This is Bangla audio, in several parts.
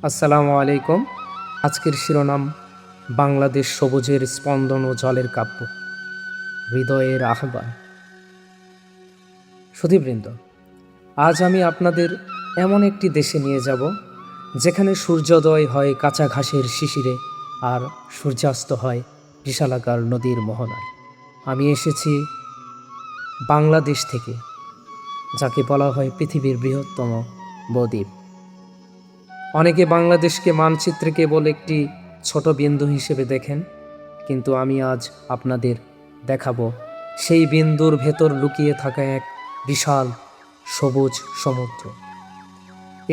আসসালামু আলাইকুম। আজকের শিরোনাম বাংলাদেশ সবুজের স্পন্দন ও জলের কাব্য, হৃদয়ের আহ্বান। সুধীবৃন্দ, আজ আমি আপনাদের এমন একটি দেশে নিয়ে যাব যেখানে সূর্যোদয় হয় কাঁচা ঘাসের শিশিরে আর সূর্যাস্ত হয় বিশালাকার নদীর মোহনায়। আমি এসেছি বাংলাদেশ থেকে, যাকে বলা হয় পৃথিবীর বৃহত্তম বদ্বীপ। অনেকে বাংলাদেশকে মানচিত্রে কেবল একটি ছোট বিন্দু হিসেবে দেখেন, কিন্তু আমি আজ আপনাদের দেখাবো সেই বিন্দুর ভেতর লুকিয়ে থাকা এক বিশাল সবুজ সমুদ্র।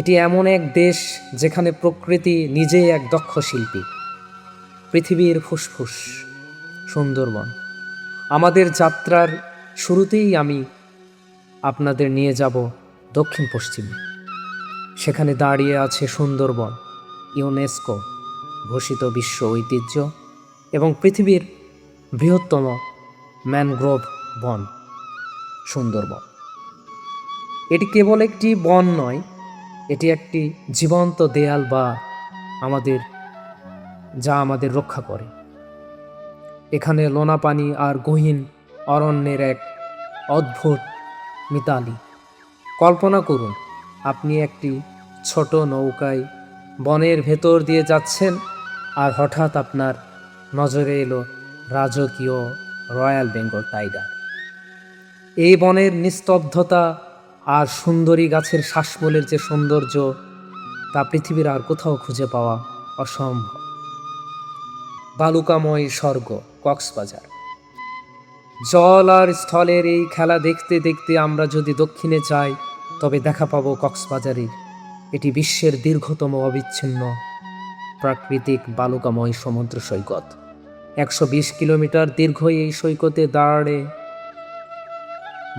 এটি এমন এক দেশ যেখানে প্রকৃতি নিজেই এক দক্ষ শিল্পী। পৃথিবীর ফুসফুস সুন্দরবন। আমাদের যাত্রার শুরুতেই আমি আপনাদের নিয়ে যাব দক্ষিণ পশ্চিমে। সেখানে দাঁড়িয়ে আছে সুন্দরবন, ইউনেস্কো ঘোষিত বিশ্ব ঐতিহ্য এবং পৃথিবীর বৃহত্তম ম্যানগ্রোভ বন সুন্দরবন। এটি কেবল একটি বন নয়, এটি একটি জীবন্ত দেয়াল যা আমাদের রক্ষা করে। এখানে লোনা পানি আর গহীন অরণ্যের এক অদ্ভুত মিতালি। কল্পনা করুন, আপনি একটি ছোট নৌকায় বনের ভেতর দিয়ে যাচ্ছেন, আর হঠাৎ আপনার নজরে এলো রাজকীয় রয়্যাল বেঙ্গল টাইগার। এই বনের নিস্তব্ধতা আর সুন্দরী গাছের শ্বাসমূলের যে সৌন্দর্য, তা পৃথিবীর আর কোথাও খুঁজে পাওয়া অসম্ভব। বালুকাময় স্বর্গ কক্সবাজার। জল আর স্থলের এই খেলা দেখতে দেখতে আমরা যদি দক্ষিণে যাই, তবে দেখা পাবো কক্সবাজারে। এটি বিশ্বের দীর্ঘতম অবিচ্ছিন্ন প্রাকৃতিক বালুকাময় সমুদ্র সৈকত। 120 কিলোমিটার দীর্ঘ এই সৈকতে দাঁড়ালে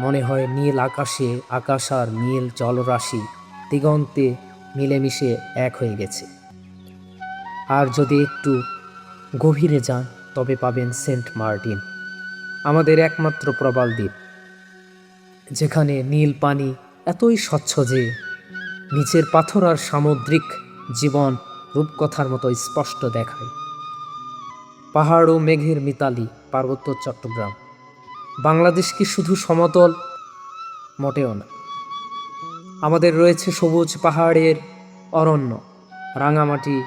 মনে হয় নীল আকাশে আকাশ আর নীল জলরাশি দিগন্তে মিলেমিশে এক হয়ে গেছে। আর যদি একটু গভীরে যান, তবে পাবেন সেন্ট মার্টিন, আমাদের একমাত্র প্রবাল দ্বীপ, যেখানে নীল পানি এতই স্বচ্ছ যে নিচের পাথর আর সামুদ্রিক জীবন রূপকথার মতো স্পষ্ট দেখায়। পাহাড় ও মেঘের মিতালি, পার্বত্য চট্টগ্রাম। বাংলাদেশ কি শুধু সমতল? মোটেও না। আমাদের রয়েছে সবুজ পাহাড়ের অরণ্য, রাঙামাটি,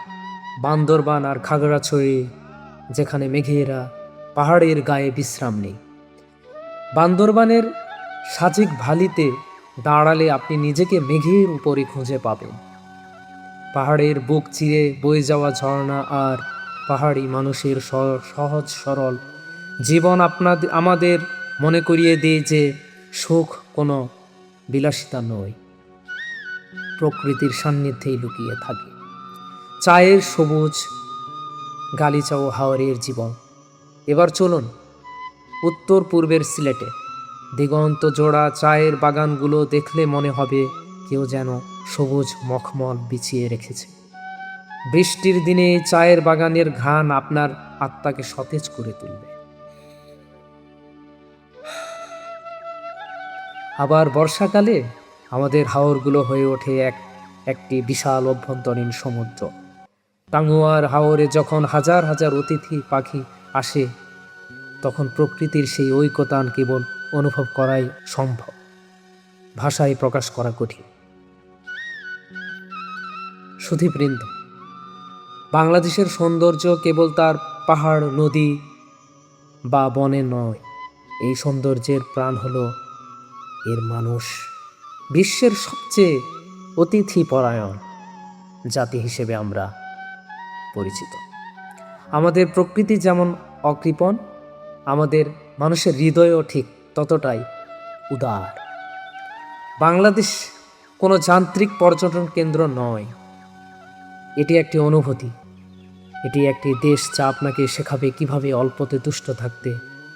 বান্দরবান আর খাগড়াছড়ি, যেখানে মেঘেরা পাহাড়ের গায়ে বিশ্রাম নেই। বান্দরবানের সাজেক ভ্যালিতে দাঁড়ালে আপনি নিজেকে মেঘের উপরে খুঁজে পাবেন। পাহাড়ের বুক চিরে বয়ে যাওয়া ঝর্ণা আর পাহাড়ি মানুষের সহজ সরল জীবন আমাদের মনে করিয়ে দেয় যে সুখ কোনো বিলাসিতা নয়, প্রকৃতির সান্নিধ্যেই লুকিয়ে থাকে। চায়ের সবুজ গালিচা ও হাওরের জীবন। এবার চলুন উত্তর পূর্বের সিলেটে। দিগন্ত জোড়া চায়ের বাগানগুলো দেখলে মনে হবে কেউ যেন সবুজ মখমল বিছিয়ে রেখেছে। বৃষ্টির দিনে চায়ের বাগানের ঘ্রাণ আপনার আত্মাকে সতেজ করে তুলবে। আবার বর্ষাকালে আমাদের হাওরগুলো হয়ে ওঠে একটি বিশাল অভ্যন্তরীণ সমুদ্র। টাঙ্গুয়ার হাওরে যখন হাজার হাজার অতিথি পাখি আসে, তখন প্রকৃতির সেই ঐকতান কেবল অনুভব করাই সম্ভব, ভাষায় প্রকাশ করা কঠিন। সুধীবৃন্দ, বাংলাদেশের সৌন্দর্য কেবল তার পাহাড়, নদী বা বনে নয়, এই সৌন্দর্যের প্রাণ হলো এর মানুষ। বিশ্বের সবচেয়ে অতিথি পরায়ণ জাতি হিসেবে আমরা পরিচিত। আমাদের প্রকৃতি যেমন অকৃপণ, আমাদের মানুষের হৃদয়ও ঠিক ততটাই উদার। বাংলাদেশ কোনো যান্ত্রিক পর্যটন কেন্দ্র নয়, এটি একটি অনুভূতি। এটি একটি দেশ যা আপনাকে শেখাবে কিভাবে অল্পতে তুষ্ট থাকতে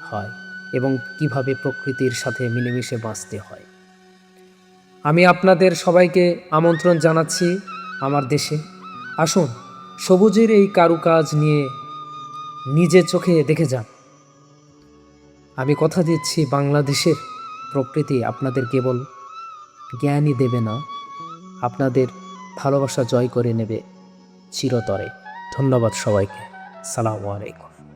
হয় এবং কিভাবে প্রকৃতির সাথে মিলেমিশে বাঁচতে হয়। আমি আপনাদের সবাইকে আমন্ত্রণ জানাচ্ছি আমার দেশে। আসুন, সবুজের এই কারুকাজ নিয়ে নিজে চোখে দেখে যান। আমি কথা দিচ্ছি, বাংলাদেশের প্রকৃতি আপনাদের কেবল জ্ঞানই দেবে না, আপনাদের ভালোবাসা জয় করে নেবে। চিরতরে। ধন্যবাদ সবাইকে। সালামু আলাইকুম।